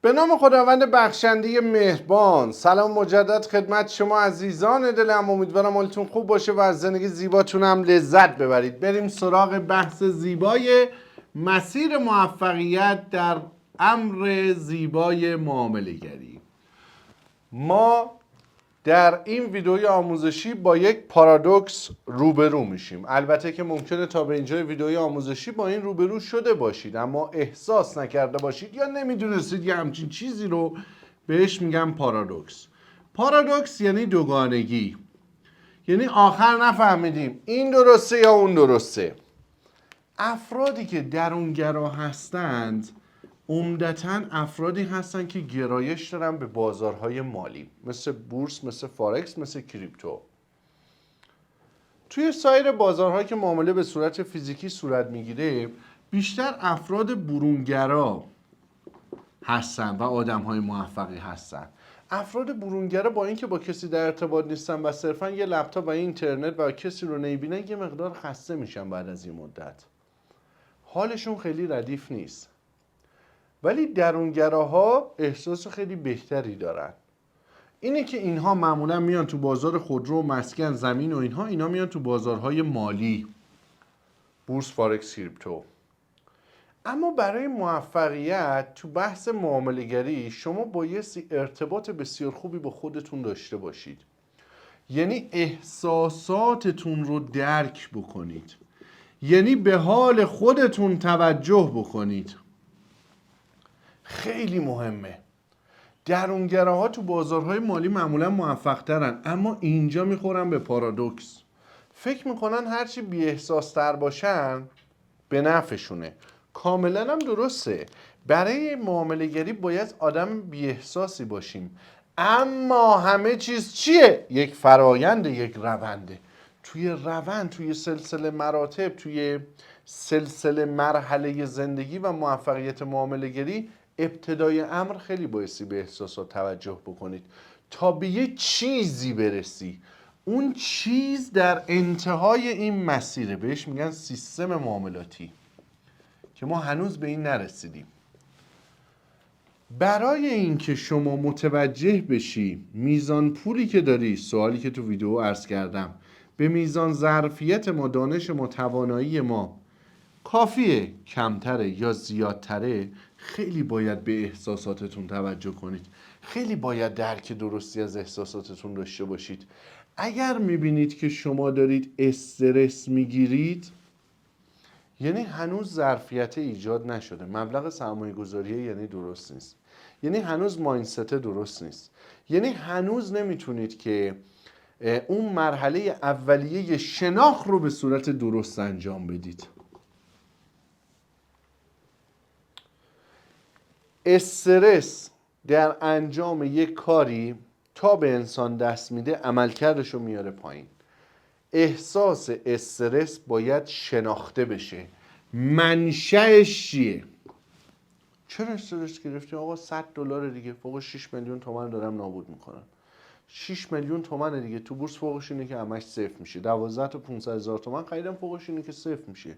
به نام خداوند بخشنده مهربان. سلام مجدد خدمت شما عزیزان دلم. امیدوارم حالتون خوب باشه و از زندگی زیباتون هم لذت ببرید. بریم سراغ بحث زیبای مسیر موفقیت در امر زیبای معامله گری. ما در این ویدئوی آموزشی با یک پارادوکس روبرو میشیم. البته که ممکنه تا به اینجای ویدئوی آموزشی با این روبرو شده باشید اما احساس نکرده باشید یا نمیدونستید یه همچین چیزی رو بهش میگم پارادوکس. پارادوکس یعنی دوگانگی، یعنی آخر نفهمیدیم این درسته یا اون درسته. افرادی که درونگرا هستند عمدتاً افرادی هستن که گرایش دارن به بازارهای مالی، مثل بورس، مثل فارکس، مثل کریپتو. توی سایر بازارهایی که معامله به صورت فیزیکی صورت میگیره بیشتر افراد برونگرا هستن و آدمهای موفقی هستن. افراد برونگرا با اینکه با کسی در ارتباط نیستن و صرفا یه لپتاپ و اینترنت و کسی رو نمیبینن یه مقدار خسته میشن بعد از این مدت. حالشون خیلی ردیف نیست. ولی درونگراها احساس خیلی بهتری دارن. اینه که اینها معمولا میان تو بازار خودرو و مسکن، زمین و اینا میان تو بازارهای مالی، بورس، فارکس، کریپتو. اما برای موفقیت تو بحث معامله گری شما بایستی ارتباط بسیار خوبی با خودتون داشته باشید. یعنی احساساتتون رو درک بکنید، یعنی به حال خودتون توجه بکنید. خیلی مهمه. درونگراها تو بازارهای مالی معمولا موفق ترن اما اینجا میخورن به پارادوکس. فکر میکنن هرچی بی احساس تر باشن به نفعشونه. کاملا هم درسته. برای معامله گری باید آدم بی احساسی باشیم، اما همه چیز چیه؟ یک فرایند، یک رونده. توی روند، توی سلسله مراتب، توی سلسله مرحله زندگی و موفقیت معامله گری، ابتدای امر خیلی بایستی به احساسات توجه بکنید تا به یه چیزی برسی. اون چیز در انتهای این مسیره، بهش میگن سیستم معاملاتی، که ما هنوز به این نرسیدیم. برای اینکه شما متوجه بشی میزان پولی که داری، سوالی که تو ویدیو عرض کردم، به میزان ظرفیت ما، دانش ما، توانایی ما کافیه، کمتره یا زیادتره، خیلی باید به احساساتتون توجه کنید. خیلی باید درک درستی از احساساتتون داشته باشید. اگر میبینید که شما دارید استرس میگیرید، یعنی هنوز ظرفیت ایجاد نشده، مبلغ سرمایه گذاریه یعنی درست نیست، یعنی هنوز مایندست درست نیست، یعنی هنوز نمیتونید که اون مرحله اولیه شناخت رو به صورت درست انجام بدید. استرس در انجام یک کاری تا به انسان دست میده عملکردش رو میاره پایین. احساس استرس باید شناخته بشه. منشأش چیه؟ چرا استرس گرفتی؟ آقا $100 دیگه، فوق 6 میلیون تومان دارم نابود میکنن. 6 میلیون تومنه دیگه. تو بورس فوقش اینه که همش صفر میشه. 12 تا 500 هزار تومان خریدم، فوقش اینه که صفر میشه.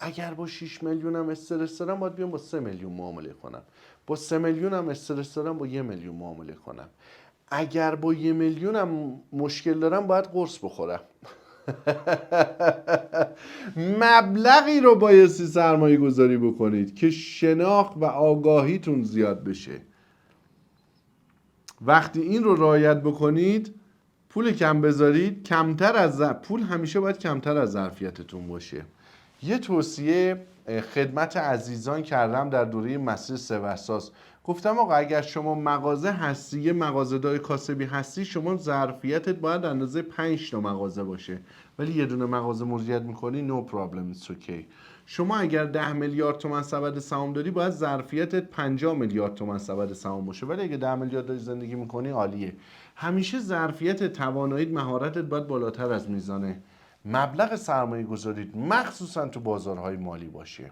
اگر با 6 میلیون هم استرس دارم باید بیام با 3 میلیون معامله کنم. با 3 میلیون هم استرس دارم با 1 میلیون معامله کنم. اگر با 1 میلیون هم مشکل دارم باید قرص بخورم. مبلغی رو بایستی سرمایه گذاری بکنید که شناخت و آگاهیتون زیاد بشه. وقتی این رو رعایت بکنید، پول کم بذارید، کمتر از پول همیشه باید کمتر از ظرفیتتون باشه. یه توصیه خدمت عزیزان کردم در دوره مسیر سوساس. گفتم آقا اگر شما مغازه هستی، یه مغازه‌دار کاسبی هستی، شما ظرفیتت باید اندازه 5 تا مغازه باشه، ولی یه دونه مغازه مدیریت میکنی، نو پرابلم، ایتس اوکی. شما اگر 10 میلیارد تومان سبد سهام داری، باید ظرفیتت 50 میلیارد تومان سبد سهام باشه، ولی اگه 10 میلیارد داری زندگی میکنی، عالیه. همیشه ظرفیت، تواناییت، مهارتت باید بالاتر از میزانه مبلغ سرمایه گذاریت، مخصوصا تو بازارهای مالی باشه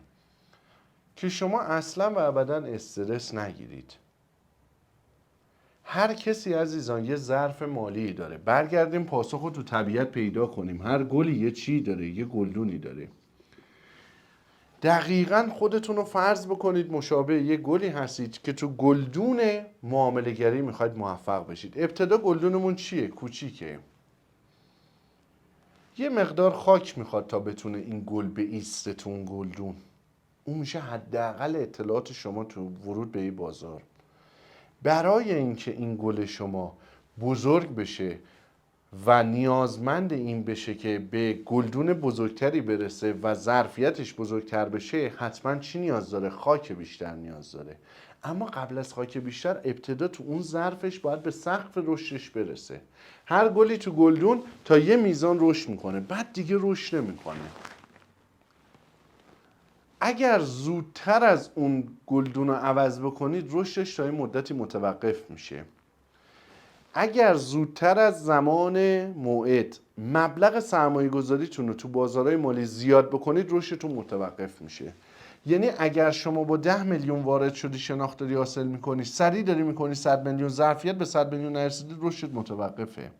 که شما اصلا و ابدا استرس نگیرید. هر کسی عزیزان یه ظرف مالی داره. برگردیم پاسخ رو تو طبیعت پیدا کنیم. هر گلی یه چی داره، یه گلدونی داره. دقیقاً خودتون رو فرض بکنید مشابه یه گلی هستید که تو گلدون معامله گری میخواید موفق بشید. ابتدا گلدونمون چیه؟ کوچیکه، یه مقدار خاک میخواد تا بتونه این گل بایسته تو اون گلدون. اون میشه حداقل اطلاعات شما تو ورود به این بازار. برای اینکه این گل شما بزرگ بشه و نیازمند این بشه که به گلدون بزرگتری برسه و ظرفیتش بزرگتر بشه، حتما چی نیاز داره؟ خاک بیشتر نیاز داره. اما قبل از خاک بیشتر ابتدا تو اون ظرفش باید به سقف رشدش برسه. هر گلی تو گلدون تا یه میزان رشد میکنه، بعد دیگه رشد نمیکنه. اگر زودتر از اون گلدون رو عوض بکنید، رشدش تا این مدتی متوقف میشه. اگر زودتر از زمان موعد مبلغ سرمایه گذاریتون رو تو بازارهای مالی زیاد بکنید، رشدتون متوقف میشه. یعنی اگر شما با 10 میلیون وارد شدی، شناخت داری حاصل میکنی، سریع داری میکنی 100 میلیون، ظرفیت به 100 میلیون نرسیدی، رشدت متوقفه.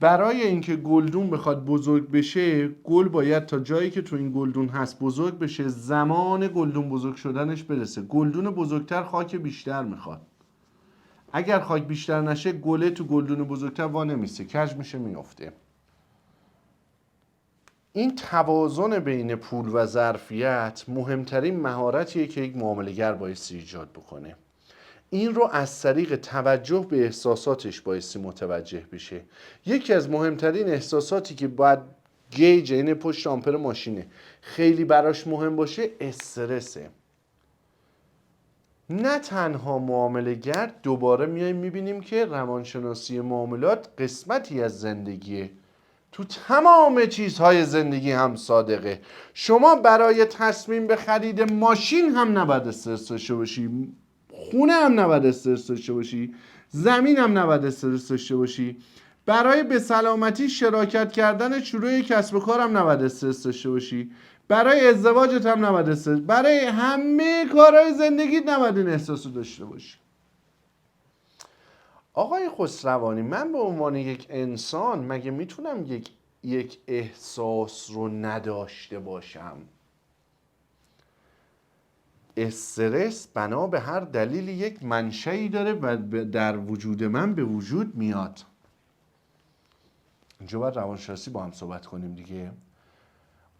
برای اینکه گلدون بخواد بزرگ بشه، گل باید تا جایی که تو این گلدون هست بزرگ بشه، زمان گلدون بزرگ شدنش برسه. گلدون بزرگتر خاک بیشتر میخواد. اگر خاک بیشتر نشه، گله تو گلدون بزرگتر وا نمیسته، کج میشه، میافته. این توازن بین پول و ظرفیت مهمترین مهارتیه که یک معامله‌گر بایستی ایجاد بکنه. این رو از طریق توجه به احساساتش بایستی متوجه بشه. یکی از مهمترین احساساتی که باید گیج، این پشت آمپر ماشینه، خیلی براش مهم باشه، استرسه. نه تنها معامله‌گر، دوباره میایم میبینیم که روانشناسی معاملات قسمتی از زندگیه. تو تمام چیزهای زندگی هم صادقه. شما برای تصمیم به خرید ماشین هم نباید استرس داشته باشی، خونه هم نباید استرس داشته باشی، زمین هم نباید استرس داشته باشی. برای به سلامتی شراکت کردن شروع کسب و کار هم نباید استرس داشته باشی. برای ازدواجت هم نباید استرس، برای همه کارهای زندگیت نباید این احساس رو داشته باشی. آقای خسروانی، من به عنوان یک انسان مگه میتونم یک احساس رو نداشته باشم؟ استرس بنا به هر دلیلی یک منشأی داره و در وجود من به وجود میاد. اینجا باید روانشناسی با هم صحبت کنیم دیگه.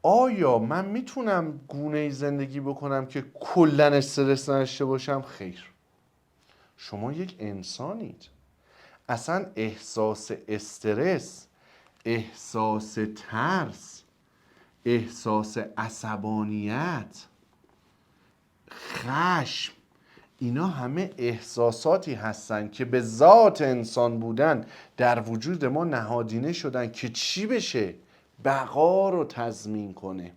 آیا من میتونم گونه‌ای زندگی بکنم که کلاً استرس نداشته باشم؟ خیر. شما یک انسانید. اصلا احساس استرس، احساس ترس، احساس عصبانیت، خشم، اینا همه احساساتی هستن که به ذات انسان بودن در وجود ما نهادینه شدن که چی بشه؟ بقا رو تضمین کنه.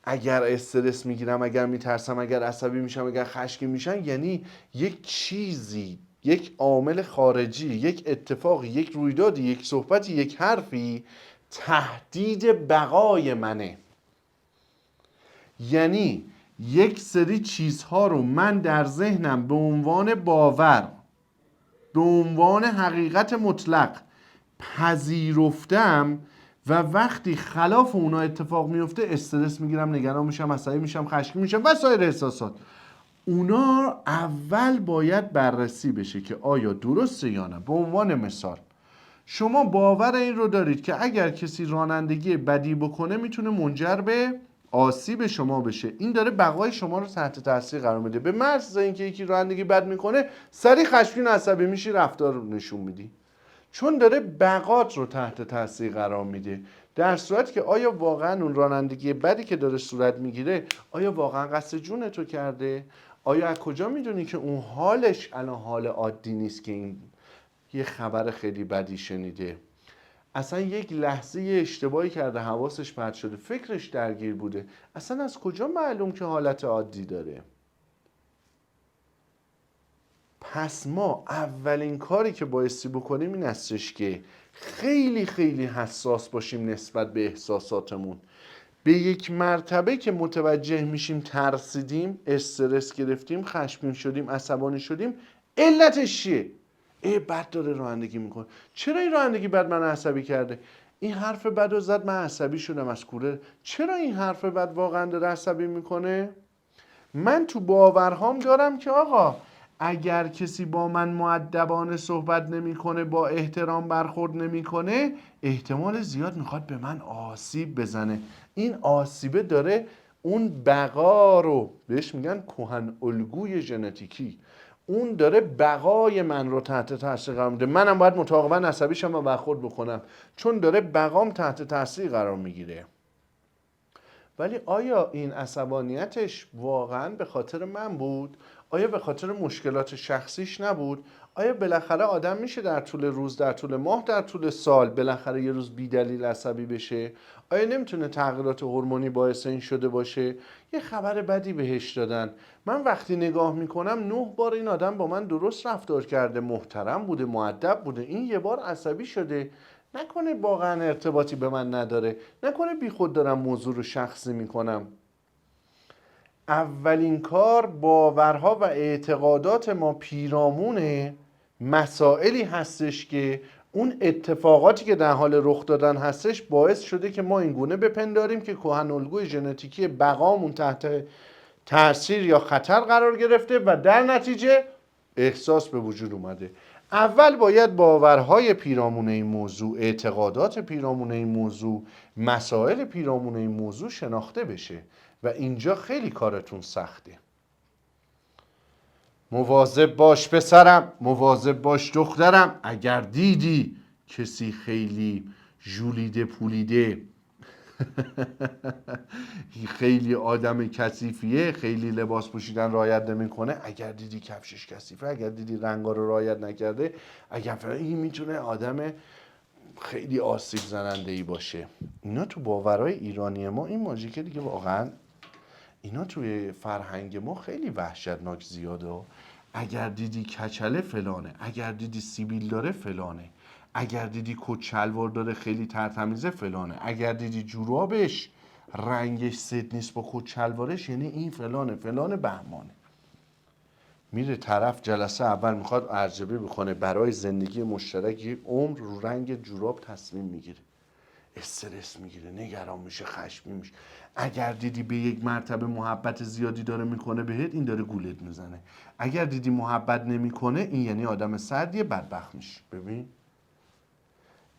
اگر استرس میگیرم، اگر میترسم، اگر عصبی میشم، اگر خشمگین میشم، یعنی یک چیزی، یک عامل خارجی، یک اتفاقی، یک رویدادی، یک صحبتی، یک حرفی تهدید بقای منه. یعنی یک سری چیزها رو من در ذهنم به عنوان باور، به عنوان حقیقت مطلق پذیرفتم و وقتی خلاف اونا اتفاق میفته استرس میگیرم، نگران میشم، عصبی میشم، خشمگین میشم و سایر احساسات. اونا اول باید بررسی بشه که آیا درسته یا نه. به عنوان مثال، شما باور این رو دارید که اگر کسی رانندگی بدی بکنه میتونه منجر به آسیب شما بشه. این داره بقای شما رو تحت تاثیر قرار میده. به محض اینکه یکی رانندگی بد میکنه، سریع خشمگین عصبی میشی، رفتار رو نشون میدی، چون داره بقات رو تحت تاثیر قرار میده. در صورتی که آیا واقعا اون رانندگی بدی که داره صورت میگیره، آیا واقعا قصد جون تو کرده؟ آیا از کجا میدونی که اون حالش الان حال عادی نیست، که این یه خبر خیلی بدی شنیده؟ اصلا یک لحظه اشتباهی کرده، حواسش پرت شده، فکرش درگیر بوده، اصلا از کجا معلوم که حالت عادی داره؟ پس ما اولین کاری که بایستی بکنیم این هستش که خیلی خیلی حساس باشیم نسبت به احساساتمون. به یک مرتبه که متوجه میشیم ترسیدیم، استرس گرفتیم، خشمگین شدیم، عصبانی شدیم، علتش چیه؟ بد داره رانندگی میکنه. چرا این رانندگی بد من عصبی کرده؟ این حرف بد رو زد، من عصبی شدم از کوره. چرا این حرف بد واقعا داره عصبی میکنه؟ من تو باورهام دارم که آقا اگر کسی با من مؤدبانه صحبت نمیکنه، با احترام برخورد نمیکنه، احتمال زیاد میخواد به من آسیب بزنه. این آسیبه داره اون بقا رو، بهش میگن کهن الگوی ژنتیکی، اون داره بقای من رو تحت تاثیر قرار میده. منم باید متعاقبا عصبی شم و برخورد بکنم، چون داره بقام تحت تاثیر قرار میگیره. ولی آیا این عصبانیتش واقعا به خاطر من بود؟ آیا به خاطر مشکلات شخصیش نبود؟ آیا بالاخره آدم میشه در طول روز، در طول ماه، در طول سال بالاخره یه روز بی دلیل عصبی بشه؟ آیا نمیتونه تغییرات هورمونی باعث این شده باشه؟ یه خبر بدی بهش دادن. من وقتی نگاه میکنم 9 بار این آدم با من درست رفتار کرده، محترم بوده، مؤدب بوده، این یه بار عصبی شده. نکنه واقعا ارتباطی به من نداره؟ نکنه بی خود دارم موضوع رو شخصی میکنم؟ اولین کار باورها و اعتقادات ما پیرامون مسائلی هستش که اون اتفاقاتی که در حال رخ دادن هستش باعث شده که ما اینگونه بپنداریم که کهن الگوی ژنتیکی بقامون تحت تاثیر یا خطر قرار گرفته و در نتیجه احساس به وجود اومده. اول باید باورهای پیرامون این موضوع، اعتقادات پیرامون این موضوع، مسائل پیرامون این موضوع شناخته بشه و اینجا خیلی کارتون سخته. مواظب باش پسرم، مواظب باش دخترم. اگر دیدی کسی خیلی ژولیده پولیده خیلی آدم کثیفیه، خیلی لباس پوشیدن رعایت نمیکنه، اگر دیدی کفشش کثیفه، اگر دیدی رنگا رو رعایت نکرده، اگر این میتونه آدم خیلی آسیب زننده ای باشه. اینا تو باورهای ایرانی ما این ماژیکه دیگه واقعا اینا توی فرهنگ ما خیلی وحشتناک زیاده. اگر دیدی کچله فلانه، اگر دیدی سیبیل داره فلانه، اگر دیدی کت شلوار داره خیلی ترتمیزه فلانه، اگر دیدی جورابش رنگش سد نیست با کت شلوارش یعنی این فلانه فلان بهمانه. میره طرف جلسه اول میخواد ارزیابی بکنه برای زندگی مشترک یک عمر، رو رنگ جوراب تصمیم میگیره، استرس میگیره، نگران میشه، خشمگین میشه. اگر دیدی به یک مرتبه محبت زیادی داره میکنه بهت، این داره گولت میزنه. اگر دیدی محبت نمیکنه، این یعنی آدم سردیه، بدبخت میشه. ببین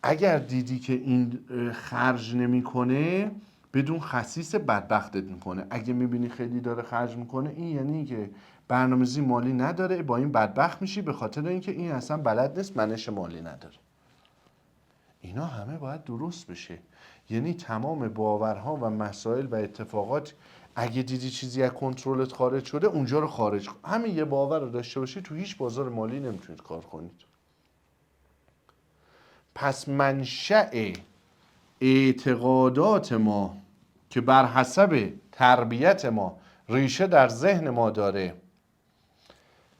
اگر دیدی که این خرج نمیکنه، بدون خسیس بدبختت میکنه. اگه میبینی خیلی داره خرج میکنه، این یعنی که برنامه‌ریزی مالی نداره، با این بدبخت میشی، به خاطر اینکه این اصلا بلد نیست، منش مالی نداره. اینا همه باید درست بشه. یعنی تمام باورها و مسائل و اتفاقات، اگه دیدی چیزی از کنترلت خارج شده، اونجا رو خارج کن. همین یه باور رو داشته باشی، تو هیچ بازار مالی نمیتونید کار کنید. پس منشأ اعتقادات ما که بر حسب تربیت ما ریشه در ذهن ما داره،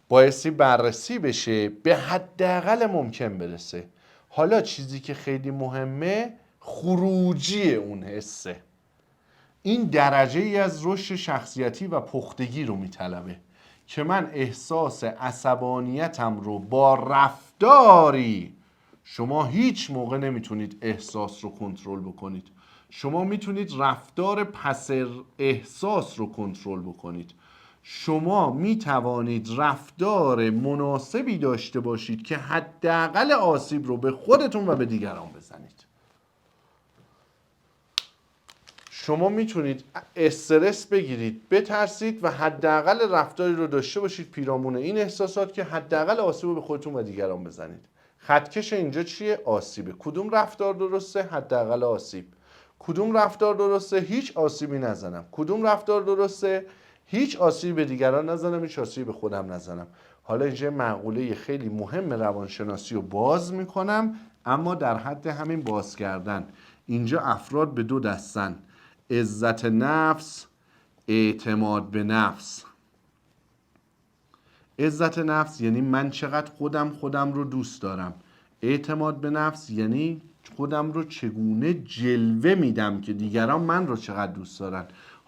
بایستی بررسی بشه، به حداقل ممکن برسه. حالا چیزی که خیلی مهمه خروجی اون حسه. این درجه ای از رشد شخصیتی و پختگی رو میطلبه که من احساس عصبانیتم رو با رفتاری، شما هیچ موقع نمیتونید احساس رو کنترل بکنید، شما میتونید رفتار پس احساس رو کنترل بکنید. شما میتوانید رفتار مناسبی داشته باشید که حداقل آسیب رو به خودتون و به دیگران بزنید. شما میتونید استرس بگیرید، بترسید و حداقل رفتاری رو داشته باشید پیرامون این احساسات که حداقل آسیب رو به خودتون و دیگران بزنید. خطکش اینجا چیه؟ آسیبه. کدوم رفتار درسته؟ حداقل آسیب. کدوم رفتار درسته؟ هیچ آسیبی نزنم. کدوم رفتار درسته؟ هیچ آسیبی به دیگران نزنم، هیچ آسیبی به خودم نزنم. حالا اینجا مقوله خیلی مهم روانشناسی رو باز میکنم، اما در حد همین باز کردن. اینجا افراد به دو دستن: عزت نفس، اعتماد به نفس. عزت نفس یعنی من چقدر خودم رو دوست دارم. اعتماد به نفس یعنی خودم رو چگونه جلوه میدم که دیگران من رو چقدر دوست دارن.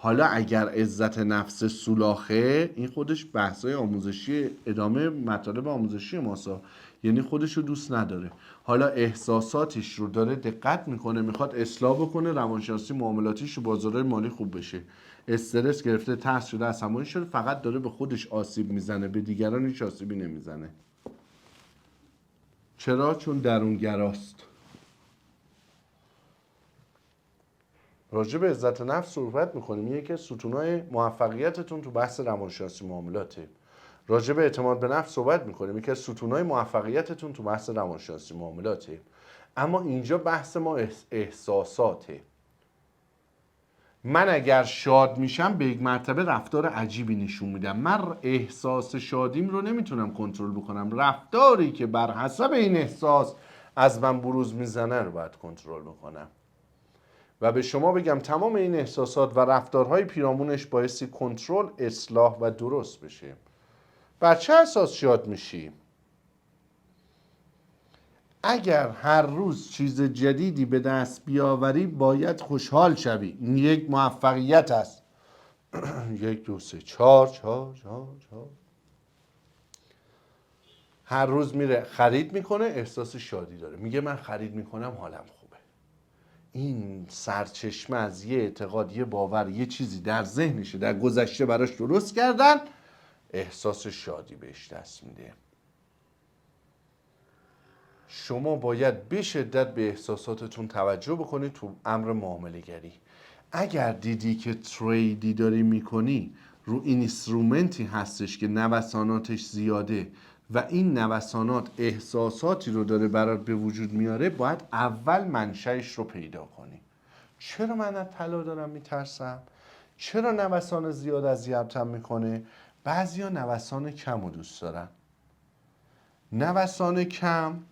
حالا اگر عزت نفس سولاخه، این خودش بحثای آموزشی ادامه مطالب آموزشی ماسا، یعنی خودش رو دوست نداره، حالا احساساتش رو داره دقت میکنه، میخواد اصلاح بکنه، روانشناسی معاملاتیش رو بازارهای مالی خوب بشه، استرس گرفته، ترس شده، عصبانی شده، فقط داره به خودش آسیب میزنه، به دیگران هیچ آسیبی نمیزنه. چرا؟ چون درونگراست. راجع به عزت نفس صحبت میکنیم، یکی از ستونهای موفقیتتون تو بحث روانشناسی معاملاته. راجع به اعتماد به نفس صحبت میکنیم، یکی از ستونهای موفقیتتون تو بحث روانشناسی معاملاته. اما اینجا بحث ما احساساته. من اگر شاد میشم به یک مرتبه رفتار عجیبی نشون میدم. من احساس شادیم رو نمیتونم کنترل بکنم، رفتاری که بر حسب این احساس از من بروز میزنه رو باید کنترل بکنم. و به شما بگم تمام این احساسات و رفتارهای پیرامونش بایستی کنترل، اصلاح و درست بشه. بر چه اساس شاد میشی؟ اگر هر روز چیز جدیدی به دست بیاوری باید خوشحال شوی. این یک موفقیت است. 1 2 3 4 هر روز میره خرید میکنه، احساس شادی داره، میگه من خرید میکنم حالم خوبه. این سرچشمه از یه اعتقاد، یه باور، یه چیزی در ذهنشه، در گذشته براش درست کردن، احساس شادی بهش دست میده. شما باید به شدت به احساساتتون توجه بکنید تو امر معامله گری. اگر دیدی که تریدی داری میکنی رو اینسترومنتی هستش که نوساناتش زیاده و این نوسانات احساساتی رو داره برات به وجود میاره، باید اول منشأش رو پیدا کنی. چرا من از طلا دارم میترسم؟ چرا نوسان زیاد اذیتم میکنه؟ بعضیا نوسان کم رو دوست دارن. نوسان کم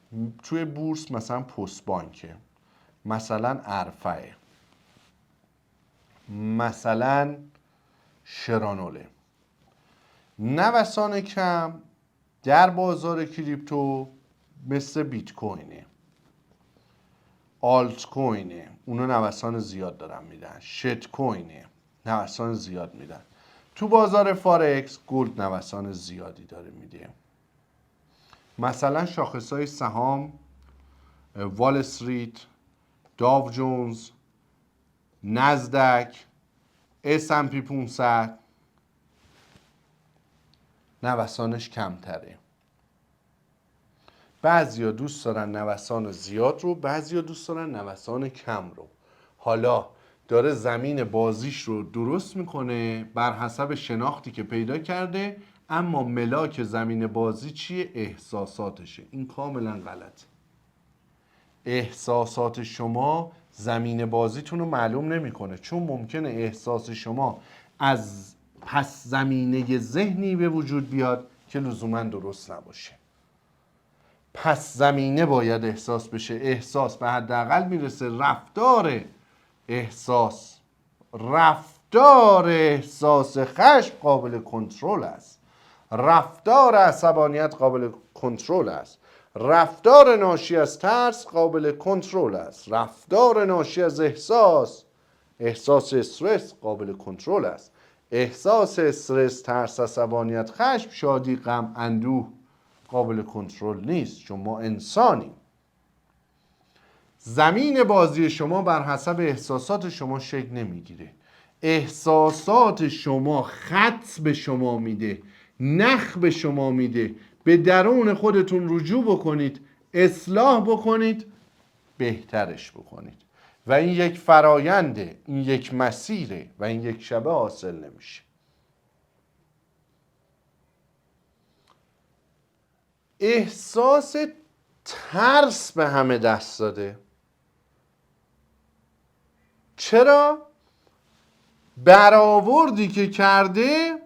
توی بورس مثلا پست بانکه، مثلا ارفعه، مثلا شرانوله. نوسان کم در بازار کریپتو مثل بیت کوینه، آلت کوینه، اونا نوسان زیاد دارن میدن، شت کوینه، نوسان زیاد میدن. تو بازار فارکس گلد نوسان زیادی داره میده. مثلا شاخصهای سهام وال استریت، داو جونز، نزدک، S&P 500 نوسانش کمتره. بعضیا دوست دارن نوسان زیاد رو، بعضیا دوست دارن نوسان کم رو. حالا داره زمین بازیش رو درست میکنه بر حسب شناختی که پیدا کرده، اما ملاک زمین بازی چیه؟ احساساتشه. این کاملا غلطه. احساسات شما زمین بازیتون رو معلوم نمیکنه، چون ممکنه احساس شما از پس زمینه ذهنی به وجود بیاد که لزوما درست نباشه. پس زمینه باید احساس بشه. احساس به حداقل میرسه رفتار احساس خشم قابل کنترل است، رفتار عصبانیت قابل کنترل است، رفتار ناشی از ترس قابل کنترل است، رفتار ناشی از احساس استرس قابل کنترل است. احساس استرس، ترس، عصبانیت، خشم، شادی، غم، اندوه قابل کنترل نیست، چون ما انسانیم. زمین بازی شما بر حسب احساسات شما شکل نمیگیره. احساسات شما خط به شما میده، نخ به شما میده. به درون خودتون رجوع بکنید، اصلاح بکنید، بهترش بکنید. و این یک فراینده، این یک مسیره و این یک شبه حاصل نمیشه. احساس ترس به همه دست داده. چرا؟ برآوردی که کرده،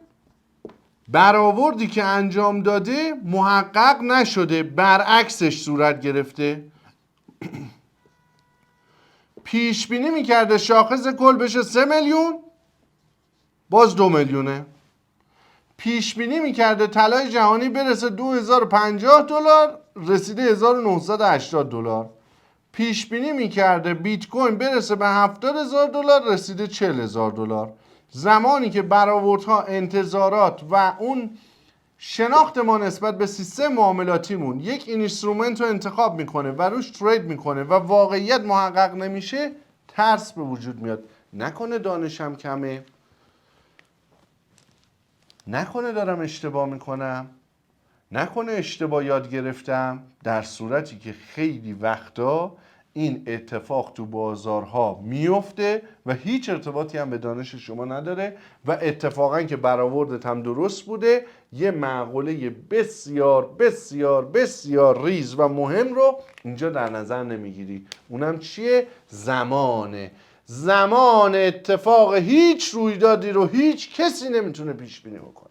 برآوردی که انجام داده محقق نشده، برعکسش صورت گرفته. پیش بینی میکرده شاخص کل بشه 3 میلیون، باز 2 میلیونه. پیش بینی میکرده طلای جهانی برسه 2050 دلار، رسیده 1980 دلار. پیش بینی میکرده بیت کوین برسه به 70,000 دلار، رسیده 40,000 دلار. زمانی که برآوردها، انتظارات و اون شناخت ما نسبت به سیستم معاملاتیمون یک اینسترومنت رو انتخاب میکنه و روش ترید میکنه و واقعیت محقق نمیشه، ترس به وجود میاد. نکنه دانشم کمه، نکنه دارم اشتباه میکنم، نکنه اشتباه یاد گرفتم. در صورتی که خیلی وقتا این اتفاق تو بازارها میفته و هیچ ارتباطی هم به دانش شما نداره و اتفاقا که برآوردت هم درست بوده، یه معقوله بسیار بسیار بسیار ریز و مهم رو اینجا در نظر نمیگیری. اونم چیه؟ زمانه. زمان اتفاق هیچ رویدادی رو هیچ کسی نمیتونه پیش بینی بکنه.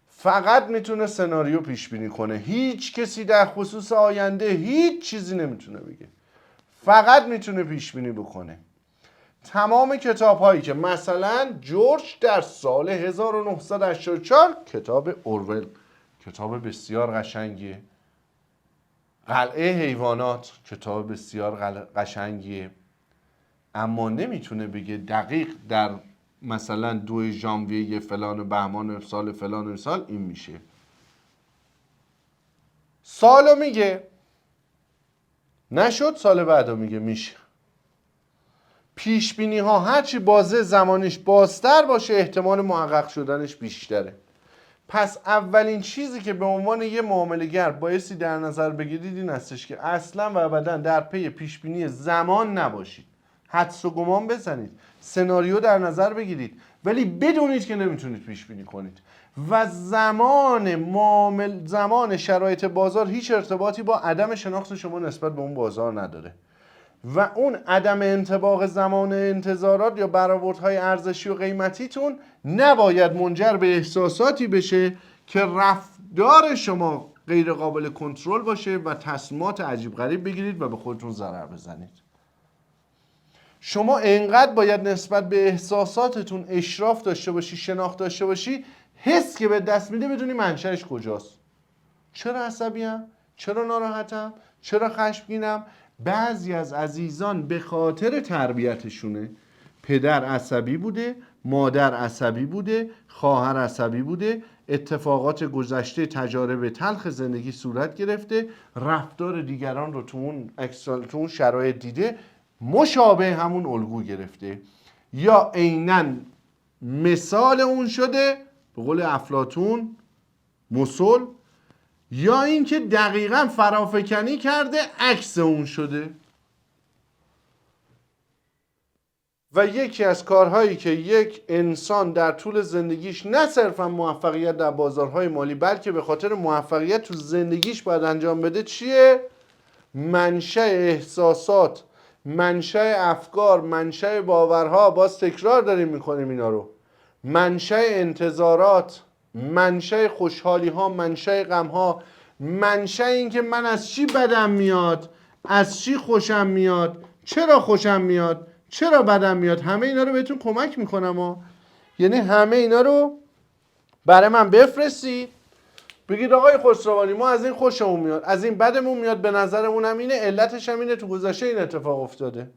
فقط میتونه سناریو پیش بینی کنه. هیچ کسی در خصوص آینده هیچ چیزی نمیتونه بگه. فقط میتونه پیش بینی بکنه. تمام کتاب هایی که مثلا جورج در سال 1984 کتاب اورول، کتاب بسیار قشنگیه. قلعه حیوانات کتاب بسیار قشنگیه، اما نمیتونه بگه دقیق در مثلا 2 ژانویه فلان بهمان سال فلان سال این میشه. سالو میگه، نشد سال بعدو میگه میشه. پیش بینی ها هرچی بازه زمانیش بازتر باشه احتمال محقق شدنش بیشتره. پس اولین چیزی که به عنوان یه معامله‌گر بایستی در نظر بگیرید این هستش که اصلا و ابدا در پی پیش بینی زمان نباشید. حدس و گمان بزنید، سناریو در نظر بگیرید، ولی بدونید که نمیتونید پیش بینی کنید و زمان شرایط بازار هیچ ارتباطی با عدم شناخت شما نسبت به اون بازار نداره و اون عدم انطباق زمان انتظارات یا برآوردهای ارزشی و قیمتیتون نباید منجر به احساساتی بشه که رفتار شما غیر قابل کنترل باشه و تصمیمات عجیب غریب بگیرید و به خودتون ضرر بزنید. شما انقدر باید نسبت به احساساتتون اشراف داشته باشی، شناخت داشته باشی، حس که به دست میده بدونی منشأش کجاست. چرا عصبیم؟ چرا ناراحتم؟ چرا خشمگینم؟ بعضی از عزیزان به خاطر تربیتشونه، پدر عصبی بوده، مادر عصبی بوده، خواهر عصبی بوده، اتفاقات گذشته، تجارب تلخ زندگی صورت گرفته، رفتار دیگران رو تو اون شرایط دیده، مشابه همون الگو گرفته یا عیناً مثال اون شده، به قول افلاطون مثل، یا اینکه دقیقاً فرافکنی کرده عکس اون شده. و یکی از کارهایی که یک انسان در طول زندگیش نه صرفا موفقیت در بازارهای مالی بلکه به خاطر موفقیت تو زندگیش باید انجام بده چیه؟ منشأ احساسات، منشأ افکار، منشأ باورها، باز تکرار داریم میکنیم اینا رو، منشأ انتظارات، منشأ خوشحالی ها، منشأ غم ها، منشأ این که من از چی بدم میاد، از چی خوشم میاد، چرا خوشم میاد، چرا بدم میاد. همه اینا رو بهتون کمک میکنم یعنی همه اینا رو برای من بفرستید، بگید آقای خسروانی ما از این خوشمون میاد، از این بدمون میاد، به نظرمون هم اینه، علتش هم اینه، تو گذشته این اتفاق افتاده.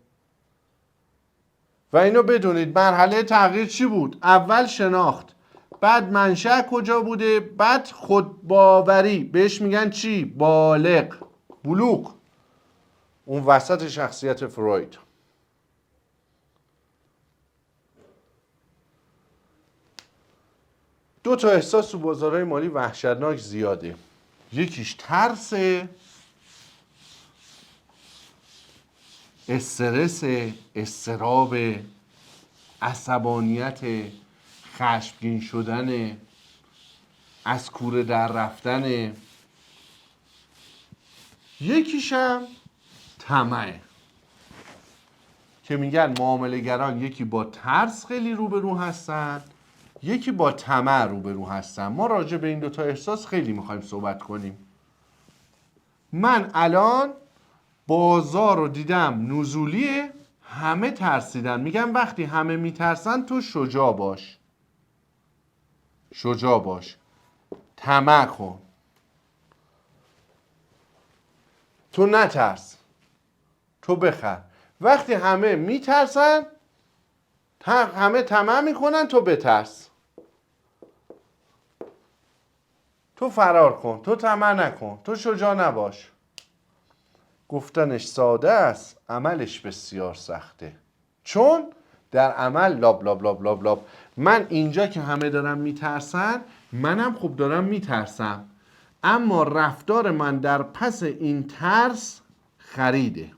و اینو بدونید مرحله تغییر چی بود؟ اول شناخت، بعد منشأ کجا بوده، بعد خودباوری، بهش میگن چی؟ بالغ، بلوغ، اون وسط شخصیت فروید. دو تا احساس تو بازارهای مالی وحشتناک زیاده. یکیش ترس، استرس، اضطراب، عصبانیت، خشمگین شدن، از کوره در رفتن. یکیشم طمعه که میگن معامله‌گران یکی با ترس خیلی روبرو هستن، یکی با طمع روبرو هستن. ما راجع به این دوتا احساس خیلی میخوایم صحبت کنیم. من الان بازار رو دیدم نزولیه، همه ترسیدن. میگم وقتی همه میترسن تو شجاع باش، شجاع باش، طمع کن، تو نترس، تو بخر. وقتی همه میترسن همه طمع میکنن تو بترس، تو فرار کن، تو طمع نکن، تو شجاع نباش. گفتنش ساده است، عملش بسیار سخته. چون در عمل لاب لاب لاب لاب لاب. من اینجا که همه دارن میترسن، منم خب دارم میترسم، اما رفتار من در پس این ترس خریده،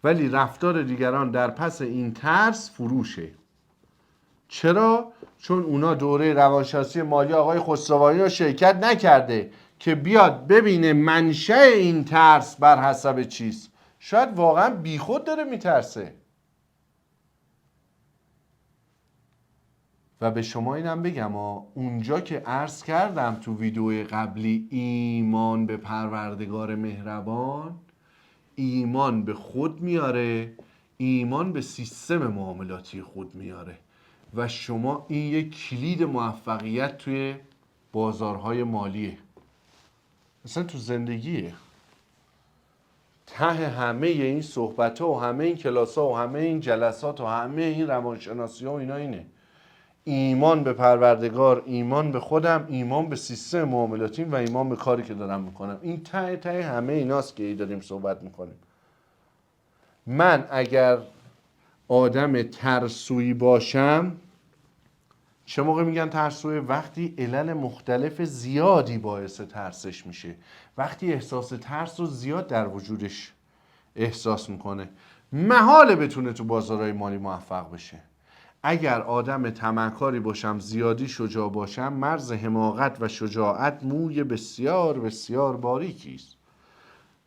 ولی رفتار دیگران در پس این ترس فروشه. چرا؟ چون اونا دوره روانشناسی مالی آقای خسروانی رو شرکت نکرده که بیاد ببینه منشأ این ترس بر حسب چیست. شاید واقعا بیخود داره میترسه. و به شما اینم بگم اونجا که عرض کردم تو ویدیوی قبلی ایمان به پروردگار مهربان، ایمان به خود میاره، ایمان به سیستم معاملاتی خود میاره. و شما این یک کلید موفقیت توی بازارهای مالیه، مثلا تو زندگیه. ته همه این صحبت ها و همه این کلاس ها و همه این جلسات و همه این روانشناسی ها و اینا اینه: ایمان به پروردگار، ایمان به خودم، ایمان به سیستم معاملاتیم و ایمان به کاری که دارم میکنم. این ته همه ایناست که داریم صحبت میکنیم. من اگر آدم ترسویی باشم، چه موقع میگن ترسوی؟ وقتی علل مختلف زیادی باعث ترسش میشه، وقتی احساس ترس رو زیاد در وجودش احساس میکنه. محاله بتونه تو بازارهای مالی موفق بشه. اگر آدم طمعکاری باشم، زیادی شجاع باشم، مرز حماقت و شجاعت موی بسیار بسیار باریکی است.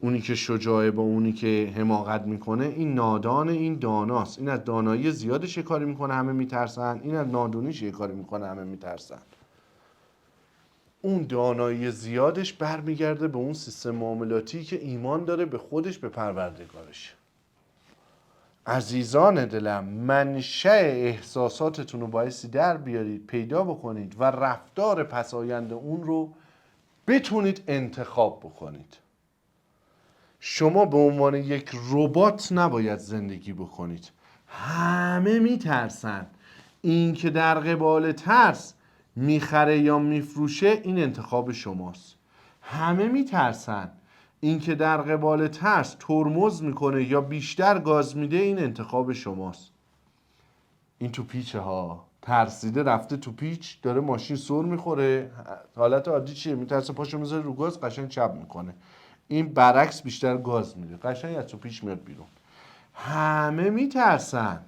اونی که شجاعه با اونی که حماقت میکنه، این نادان، این داناست. این از دانایی زیادش یه کاری میکنه همه میترسن، این از نادونیش یه کاری میکنه همه میترسن. اون دانایی زیادش برمیگرده به اون سیستم معاملاتی که ایمان داره به خودش، به پروردگارش. عزیزان دلم، منشأ احساساتتون رو بایستی در بیارید، پیدا بکنید و رفتار پسآینده اون رو بتونید انتخاب بکنید. شما به عنوان یک ربات نباید زندگی بکنید. همه میترسن. این که در قبال ترس میخره یا میفروشه، این انتخاب شماست. همه میترسن. این که در قبال ترس ترمز میکنه یا بیشتر گاز میده، این انتخاب شماست. این تو پیچه ها، ترسیده رفته تو پیچ، داره ماشین سر میخوره، حالت عادی چیه؟ میترسه پاشو میذاره رو گاز، قشنگ چپ میکنه. این برعکس بیشتر گاز میده، قشنگ از تو پیچ میاد بیرون. همه میترسن.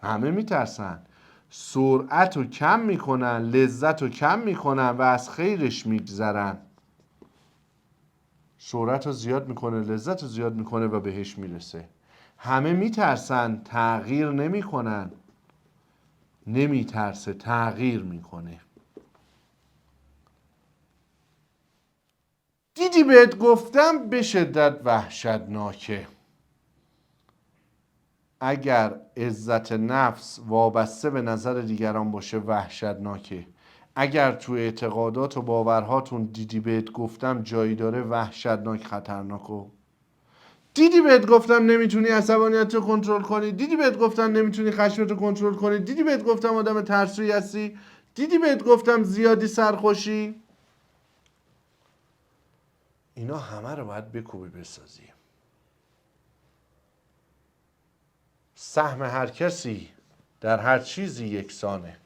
همه میترسن. سرعت رو کم میکنن، لذت رو کم میکنن و از خیرش میگذرن. سرعت رو زیاد میکنه، لذت رو زیاد میکنه و بهش میرسه. همه میترسن، تغییر نمیکنن. نمیترسه، تغییر میکنه. دیدی بهت گفتم به شدت وحشتناکه. اگر عزت نفس وابسته به نظر دیگران باشه، وحشتناکه. اگر تو اعتقادات و باورهاتون دیدی بهت گفتم جایی داره، وحشتناک، خطرناکه. دیدی بهت گفتم نمیتونی عصبانیت رو کنترل کنی، دیدی بهت گفتم نمیتونی خشمت رو کنترل کنی، دیدی بهت گفتم آدم ترسویی هستی، دیدی بهت گفتم زیادی سرخوشی. اینا همه رو باید بکوبی بسازی. سهم هر کسی در هر چیزی یکسانه.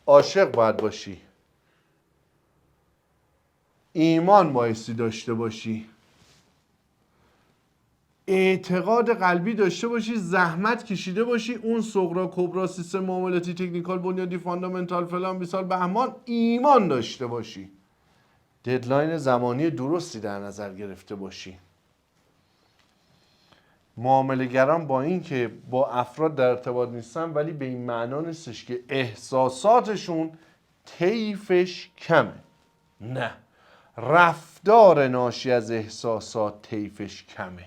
عاشق باید باشی، ایمان بایستی داشته باشی، اعتقاد قلبی داشته باشی، زحمت کشیده باشی، اون صغرا کبرا سیستم معاملاتی تکنیکال بنیادی فاندامنتال فلان بیسال بهمان ایمان داشته باشی، ددلاین زمانی درستی در نظر گرفته باشی. معامله‌گران با این که با افراد در ارتباط نیستن، ولی به این معنا نیستش که احساساتشون طیفش کمه. نه، رفتار ناشی از احساسات طیفش کمه.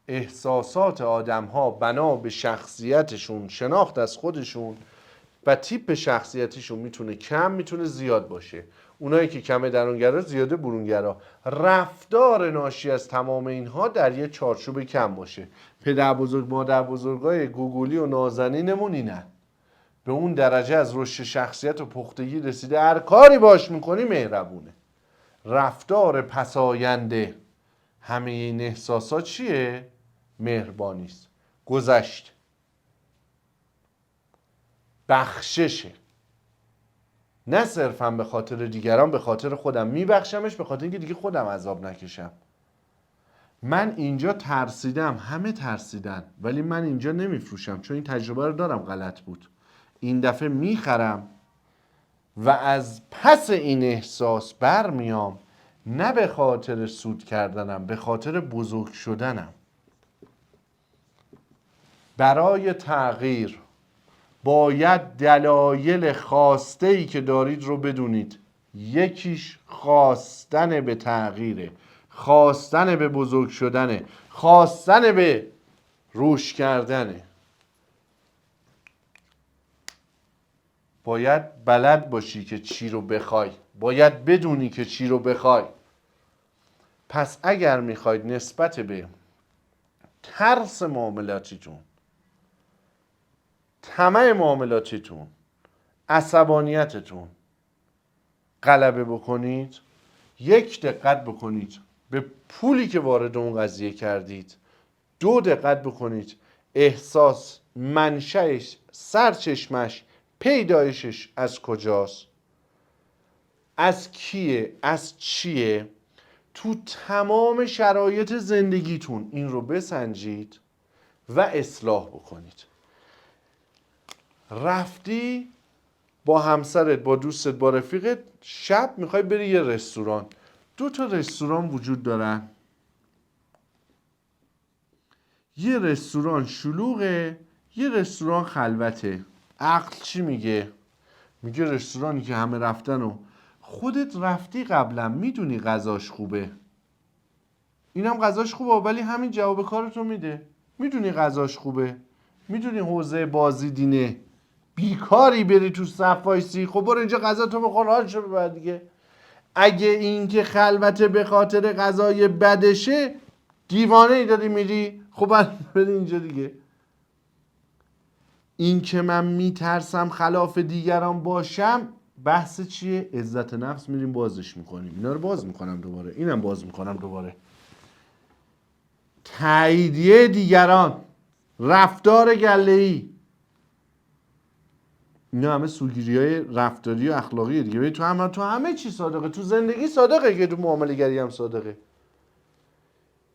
احساسات آدم ها بنا به شخصیتشون، شناخت از خودشون و تیپ شخصیتشون میتونه کم، میتونه زیاد باشه. اونایی که کمه درونگرا، زیاده برونگرا. رفتار ناشی از تمام اینها در یه چارچوب کم باشه. پدر بزرگ مادر بزرگای گوگولی و نازنینمون اینن. به اون درجه از رشد شخصیت و پختگی رسیده، هر کاری باش میکنی مهربونه. رفتار پساینده همه این احساسات چیه؟ مهربانیست. گذشت، بخششه، نه صرفا به خاطر دیگران، به خاطر خودم میبخشمش، به خاطر اینکه دیگه خودم عذاب نکشم. من اینجا ترسیدم، همه ترسیدن، ولی من اینجا نمیفروشم چون این تجربه رو دارم غلط بود. این دفعه میخرم و از پس این احساس برمیام، نه به خاطر سود کردنم، به خاطر بزرگ شدنم. برای تغییر باید دلایل خواسته‌ای که دارید رو بدونید. یکیش خواستن به تغییره، خواستن به بزرگ شدنه، خواستن به رشد کردنه. باید بلد باشی که چی رو بخوای، باید بدونی که چی رو بخوای. پس اگر میخواید نسبت به ترس معاملاتیتون، طمع معاملاتیتون، عصبانیتتون غلبه بکنید، یک، دقت بکنید به پولی که وارد اون قضیه کردید. دو، دقت بکنید احساس، منشأش، سرچشمش، پیدایشش از کجاست، از کیه، از چیه. تو تمام شرایط زندگیتون این رو بسنجید و اصلاح بکنید. رفتی با همسرت، با دوستت، با رفیقت، شب میخوای بری یه رستوران. 2 تا رستوران وجود دارن. یه رستوران شلوغه، یه رستوران خلوته. عقل چی میگه؟ میگه رستورانی که همه رفتن و خودت رفتی قبلا، میدونی غذاش خوبه، اینم غذاش خوبه، ولی همین جواب کارتو میده. میدونی غذاش خوبه، میدونی حوزه بازی دینه، بیکاری بری تو صف وایسی، خب برو اینجا غذا تو بخور، حال شو ببر دیگه. اگه این که خلوته به خاطر غذای بدشه، دیوانه ای داری میری، خب بری اینجا دیگه. این که من میترسم خلاف دیگران باشم، بحث چیه؟ عزت نفس. میریم بازش میکنیم. اینا رو باز میکنم دوباره، اینم باز میکنم دوباره. تاییدیه دیگران، رفتار گله‌ای، اینا همه سوگیری‌های رفتاری و اخلاقی دیگه. تو همه چی صادقه، تو زندگی صادقه که تو معامله گری هم صادقه.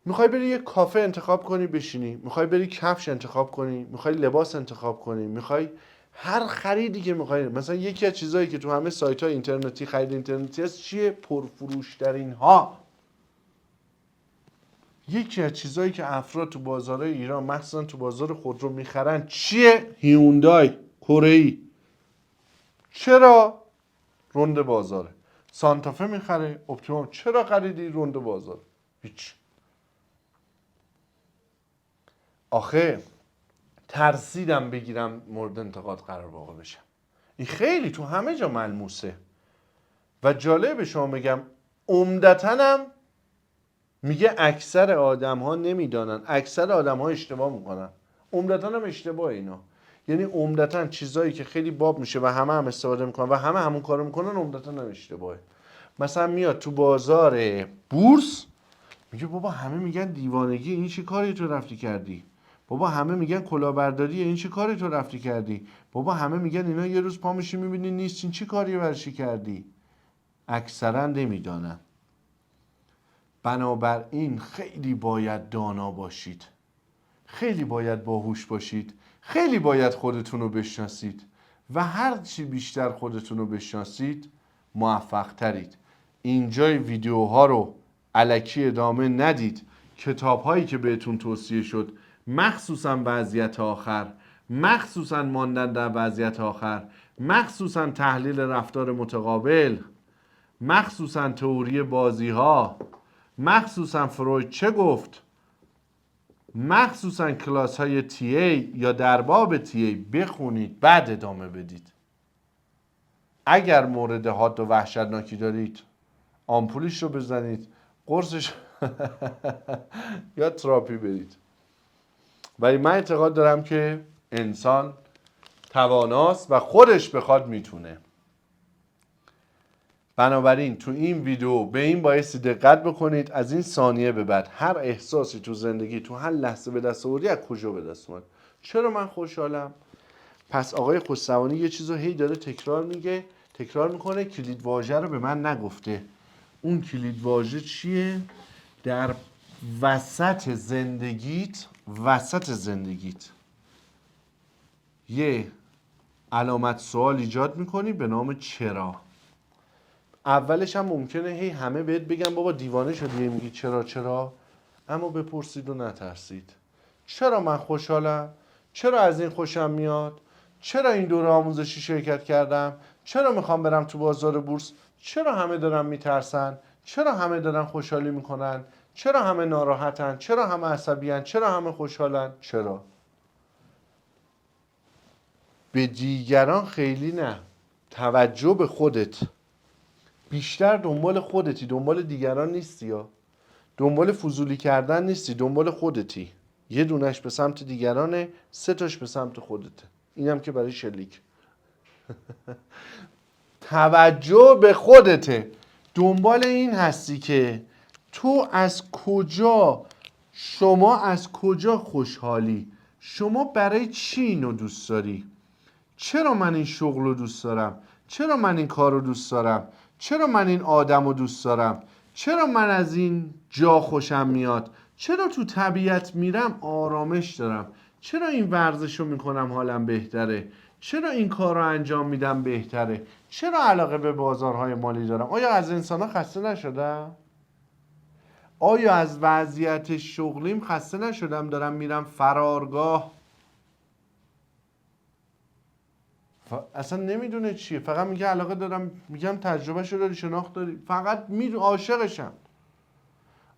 میخوای بری یه کافه انتخاب کنی بشینی، میخوای بری کفش انتخاب کنی، میخوای لباس انتخاب کنی، میخوای هر خریدی که میخوای. مثلا یکی از چیزایی که تو همه سایت‌های اینترنتی، خرید اینترنتی هست چیه؟ پرفروش‌ترین ها. یکی از چیزایی که افراد تو بازارهای ایران، مخصوصا تو بازار خودرو میخرن چیه؟ هیوندای کره‌ای. چرا؟ رند بازاره. سانتافه میخره، اپتیموم. چرا خریدی؟ رند بازار. هیچ. آخه ترسیدم بگیرم مورد انتقاد قرار واقع بشم. این خیلی تو همه جا ملموسه. و جالب به شما بگم، عمدتاً میگه اکثر آدم ها نمیدانن، اکثر آدم ها اشتباه میکنن. عمدتاً هم اشتباه اینا. یعنی عمدتاً چیزایی که خیلی باب میشه و همه هم استفاده میکنن و همه همون کارو میکنن، عمدتاً هم اشتباهه. مثلا میاد تو بازار بورس میگه بابا همه میگن دیوانگی، این چه کاری تو رفتی کردی؟ بابا همه میگن کلاهبرداری، این چه کاری تو رفتی کردی؟ بابا همه میگن اینا یه روز پا میشی میبینی نیست، این چه کاری ورشی کردی؟ اکثرا نمیدانن. بنابراین خیلی باید دانا باشید، خیلی باید باهوش باشید، خیلی باید خودتون رو بشناسید و هر چی بیشتر خودتون رو بشناسید موفق ترید. اینجای ویدیوها رو الکی ادامه ندید. کتاب هایی که بهتون توصیه شد، مخصوصا وضعیت آخر، مخصوصا ماندن در وضعیت آخر، مخصوصا تحلیل رفتار متقابل، مخصوصا تئوری بازی ها، مخصوصا فروید چه گفت، مخصوصا کلاس های تی ای یا در باب تی ای بخونید، بعد ادامه بدید. اگر مورد حاد و وحشتناکی دارید، آمپولیش رو بزنید، قرصش یا تراپی برید. ولی من اعتقاد دارم که انسان تواناست و خودش بخواد میتونه. بنابراین تو این ویدیو به این بایستی دقت بکنید از این ثانیه به بعد هر احساسی تو زندگی تو هر لحظه به دست آوردی از کجا به دست اومد؟ چرا من خوشحالم؟ پس آقای خسروانی یه چیزو هی داره تکرار میکنه، کلید واژه رو به من نگفته. اون کلید واژه چیه؟ در وسط زندگیت یه علامت سوال ایجاد میکنی به نام چرا. اولش هم ممکنه هی همه بهت بگن بابا دیوانه شدی میگی چرا، اما بپرسید و نترسید. چرا من خوشحالم؟ چرا از این خوشم میاد؟ چرا این دوره آموزشی شرکت کردم؟ چرا میخوام برم تو بازار بورس؟ چرا همه دارن میترسن؟ چرا همه دارن خوشحالی میکنن؟ چرا همه ناراحتن؟ چرا همه عصبیان؟ چرا همه خوشحالن؟ چرا؟ به دیگران خیلی نه، توجه به خودت. بیشتر دنبال خودتی، دنبال دیگران نیستی، یا دنبال فضولی کردن نیستی، دنبال خودتی. یه دونش به سمت دیگرانه، 3 تاش به سمت خودته. اینم که برای شلیک. توجه به خودته. دنبال این هستی که شما از کجا خوشحالی؟ شما برای چی اینو دوست داری؟ چرا من این شغل رو دوست دارم؟ چرا من این کار رو دوست دارم؟ چرا من این آدم رو دوست دارم؟ چرا من از این جا خوشم میاد؟ چرا تو طبیعت میرم آرامش دارم؟ چرا این ورزش رو میکنم حالم بهتره؟ چرا این کار رو انجام میدم بهتره؟ چرا علاقه به بازارهای مالی دارم؟ آیا از انسان ها خسته نشدم؟ آیا از وضعیت شغلیم خسته نشدم دارم میرم فرارگاه؟ اصلا نمیدونه چیه، فقط میگه علاقه دارم. میگم تجربه شو داری، شناخت داری، فقط عاشقشم.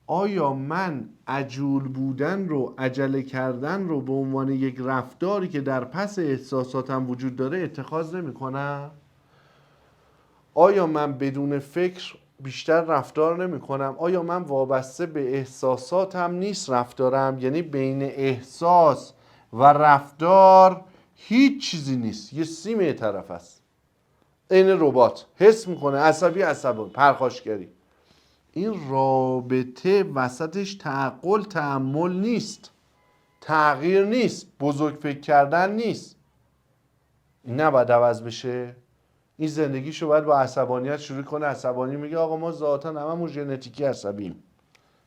آیا من عجول بودن رو، عجله کردن رو به عنوان یک رفتاری که در پس احساساتم وجود داره اتخاذ نمی کنم؟ آیا من بدون فکر بیشتر رفتار نمی کنم؟ آیا من وابسته به احساساتم نیست رفتارم؟ یعنی بین احساس و رفتار هیچ چیزی نیست، یه سیم طرف است. این ربات حس میکنه، عصبانی، پرخاشگری. این رابطه وسطش تعقل، تأمل نیست، تغییر نیست، بزرگ فکر کردن نیست. این نباید عوض بشه. این زندگیشو باید با عصبانیت شروع کنه. عصبانی میگه آقا ما ذاتا هممون ژنتیکی عصبیم،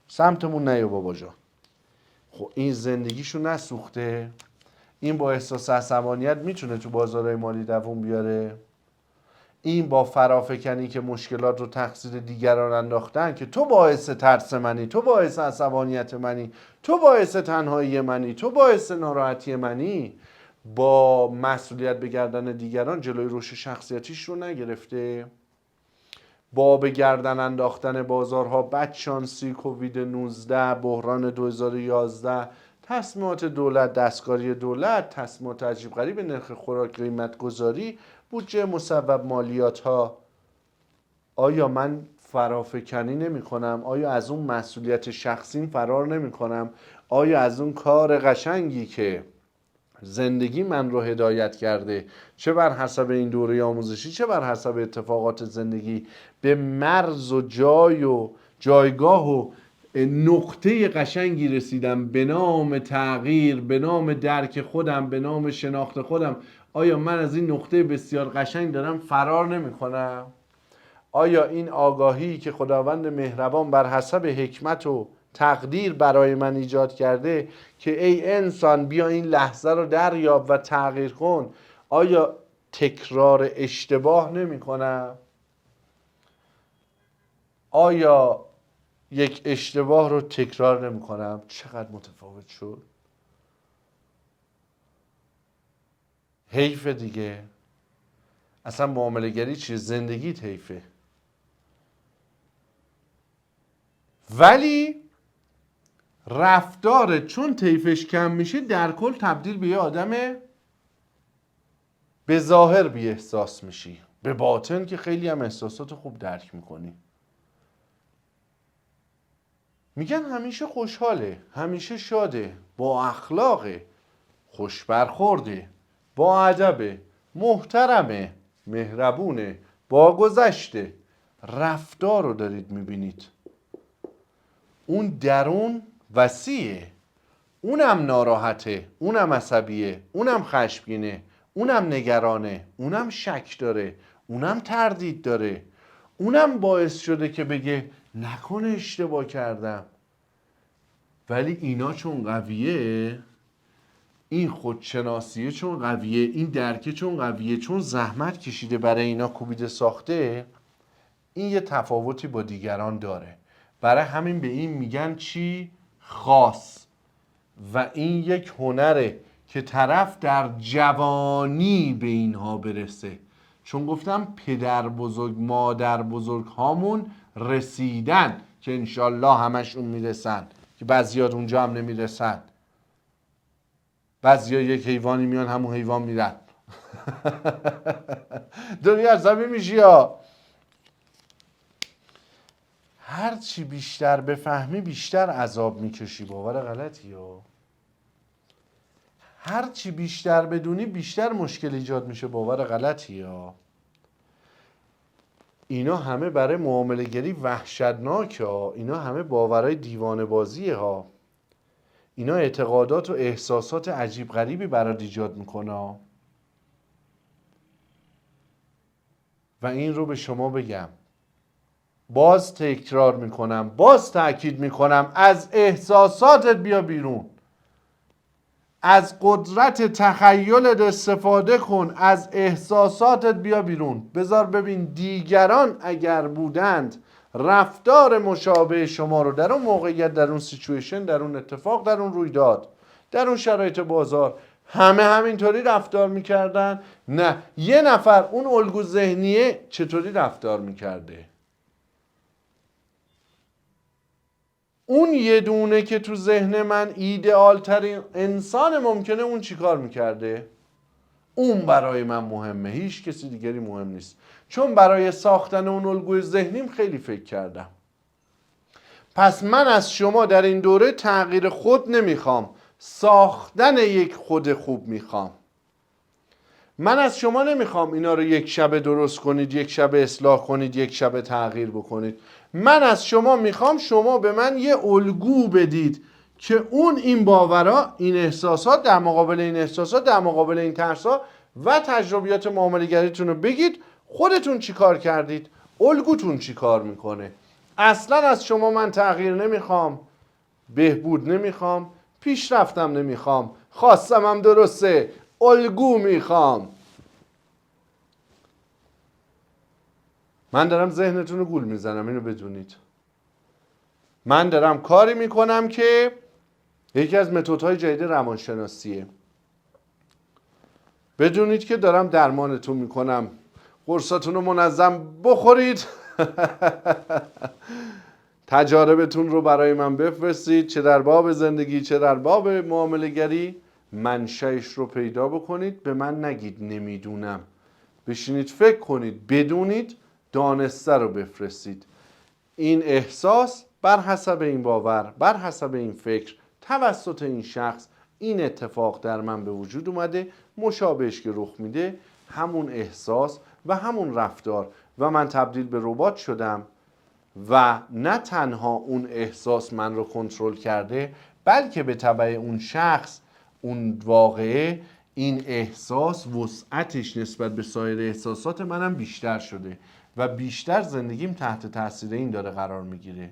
سمتمون نیا بابا جان. خب این زندگیشو نسوخته. این با احساس عصبانیت میتونه تو بازارهای مالی دووم بیاره. این با فرافکنی که مشکلات رو تقصیر دیگران انداختن که تو باعث ترس منی، تو باعث عصبانیت منی، تو باعث تنهایی منی، تو باعث ناراحتی منی، با مسئولیت به گردن دیگران جلوی رشد شخصیتیش رو نگرفته. با به گردن انداختن بازارها، بدشانسی کووید 19، بحران 2011، تصمیمات دولت، دستکاری دولت، تصمیمات عجیب غریب نرخ خوراک، قیمت گذاری، بودجه مصوب، مالیات ها. آیا من فرافکنی نمی کنم؟ آیا از اون مسئولیت شخصیم فرار نمی کنم؟ آیا از اون کار قشنگی که زندگی من رو هدایت کرده، چه بر حسب این دوره آموزشی چه بر حسب اتفاقات زندگی، به مرز و جای و جایگاه و نقطه قشنگی رسیدم به نام تغییر، به نام درک خودم، به نام شناخت خودم؟ آیا من از این نقطه بسیار قشنگ دارم فرار نمی کنم؟ آیا این آگاهی که خداوند مهربان بر حسب حکمت و تقدیر برای من ایجاد کرده که ای انسان بیا این لحظه رو دریاب و تغییر کن، آیا تکرار اشتباه نمی کنم؟ آیا یک اشتباه رو تکرار نمی کنم؟ چقدر متفاوت شد. حیف دیگه. اصلا معامله گری چیه؟ زندگی حیفه. ولی رفتار چون طیفش کم میشه در کل تبدیل به یه آدم به ظاهر بی احساس میشی، به باطن که خیلی هم احساسات خوب درک میکنی. میگن همیشه خوشحاله، همیشه شاده، با اخلاقه، خوش برخورده، با ادبه، محترمه، مهربونه، با گذشته. رفتار رو دارید میبینید. اون درون وسیعه، اونم ناراحته، اونم عصبیه، اونم خشمگینه، اونم نگرانه، اونم شک داره، اونم تردید داره، اونم باعث شده که بگه نکنه اشتباه کردم. ولی اینا چون قویه، این خودشناسیه چون قویه، این درکه چون قویه، چون زحمت کشیده برای اینا کوبیده ساخته، این یه تفاوتی با دیگران داره. برای همین به این میگن چی؟ خاص. و این یک هنره که طرف در جوانی به اینها برسه. چون گفتم پدر بزرگ مادر بزرگ هامون رسیدن که انشالله همشون میرسن، که بعضیات اونجا هم نمیرسن. بعضیا یک حیوانی میان همون حیوان میرن. داری عصبی میشی یا هرچی بیشتر بفهمی بیشتر عذاب میکشی. باور غلطی یا هرچی بیشتر بدونی بیشتر مشکل ایجاد میشه. باور غلطی یا اینا همه برای معامله گری وحشتناکه ها. اینا همه باورای دیوانه بازیه ها. اینا اعتقادات و احساسات عجیب غریبی برات ایجاد میکنه. و این رو به شما بگم، باز تکرار میکنم، باز تأکید میکنم، از احساساتت بیا بیرون. از قدرت تخیلت استفاده کن، از احساساتت بیا بیرون. بذار ببین دیگران اگر بودند رفتار مشابه شما رو در اون موقعیت، در اون سیچویشن، در اون اتفاق، در اون رویداد، در اون شرایط بازار همه همینطوری رفتار میکردن؟ نه، یه نفر اون الگو ذهنیه چطوری رفتار میکرده؟ اون یه دونه که تو ذهن من ایدئال ترین انسان ممکنه، اون چیکار میکرده؟ اون برای من مهمه، هیچ کسی دیگری مهم نیست. چون برای ساختن اون الگوی ذهنیم خیلی فکر کردم. پس من از شما در این دوره تغییر خود نمیخوام، ساختن یک خود خوب میخوام. من از شما نمیخوام اینا رو یک شبه درست کنید، یک شبه اصلاح کنید، یک شبه تغییر بکنید. من از شما میخوام شما به من یه الگو بدید که اون این باورا، این احساسات، در مقابل این احساسات، در مقابل این ترسا و تجربیات معامله‌گریتون رو بگید خودتون چی کار کردید، الگوتون چی کار میکنه. اصلا از شما من تغییر نمیخوام، بهبود نمیخوام، پیشرفتم نمیخوام، خواستم هم درسته، الگو میخوام. من دارم ذهنتون رو گول میزنم، اینو بدونید. من دارم کاری میکنم که یکی از متدهای جدید روانشناسیه. بدونید که دارم درمانتون میکنم. قرصاتون رو منظم بخورید. تجاربتون رو برای من بفرستید، چه در باب زندگی چه در باب معامله گری. منشأش رو پیدا بکنید، به من نگید نمیدونم. بشینید فکر کنید، بدونید، دانسته رو بفرستید. این احساس بر حسب این باور، بر حسب این فکر، توسط این شخص این اتفاق در من به وجود اومده، مشابهش که رخ میده همون احساس و همون رفتار و من تبدیل به ربات شدم. و نه تنها اون احساس من رو کنترل کرده، بلکه به تبع اون شخص، اون واقعه، این احساس وسعتش نسبت به سایر احساسات منم بیشتر شده و بیشتر زندگیم تحت تاثیر این داره قرار میگیره.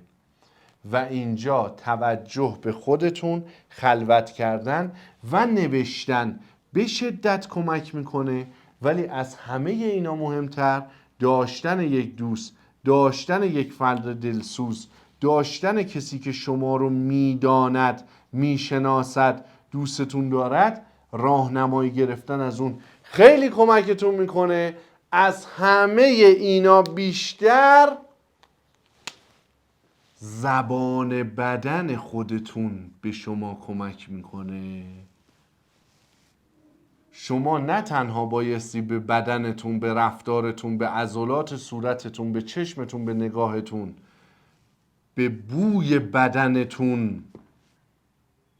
و اینجا توجه به خودتون، خلوت کردن و نوشتن به شدت کمک میکنه. ولی از همه اینا مهمتر داشتن یک دوست، داشتن یک فرد دلسوز، داشتن کسی که شما رو میداند، میشناسد، دوستتون دارد، راهنمایی گرفتن از اون خیلی کمکتون میکنه. از همه اینا بیشتر زبان بدن خودتون به شما کمک میکنه. شما نه تنها بایستی به بدنتون، به رفتارتون، به عضلات صورتتون، به چشمتون، به نگاهتون به بوی بدنتون،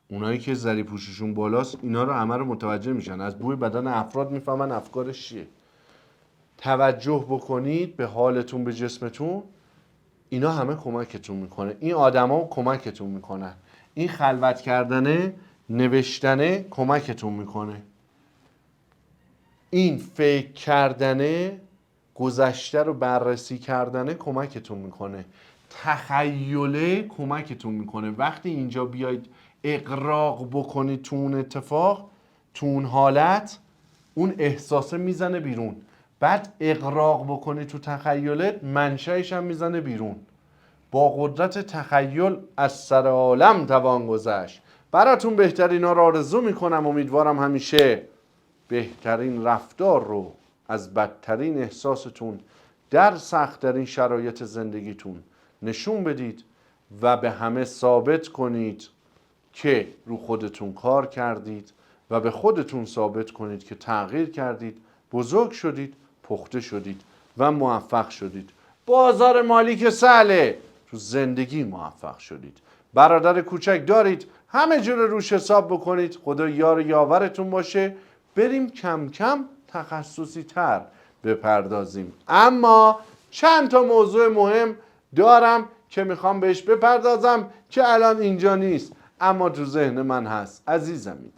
اونایی که زری پوششون بالاست اینا رو همه رو متوجه میشن، از بوی بدن افراد میفهمن افکارش چیه. توجه بکنید به حالتون، به جسمتون، اینا همه کمکتون میکنه. این آدما کمکتون میکنن. این خلوت کردنه، نوشتنه کمکتون میکنه. این فکر کردنه، گذشته رو بررسی کردنه کمکتون میکنه. تخیله کمکتون میکنه. وقتی اینجا بیاید اقراق بکنید تو اون اتفاق، تو اون حالت، اون احساسه میزنه بیرون. بعد اقراق بکنید تو تخیلت، منشأش هم میزنه بیرون. با قدرت تخیل از سر عالم توان گذشت. براتون بهترینا رو آرزو میکنم. امیدوارم همیشه بهترین رفتار رو از بدترین احساستون در سخت‌ترین شرایط زندگیتون نشون بدید و به همه ثابت کنید که رو خودتون کار کردید و به خودتون ثابت کنید که تغییر کردید، بزرگ شدید، پخته شدید و موفق شدید. بازار مالی که سهله، تو زندگی موفق شدید. برادر کوچک دارید، همه جور روش حساب بکنید. خدا یار یاورتون باشه. بریم کم کم تخصصی تر بپردازیم. اما چند تا موضوع مهم دارم که میخوام بهش بپردازم که الان اینجا نیست اما تو ذهن من هست. عزیزمید،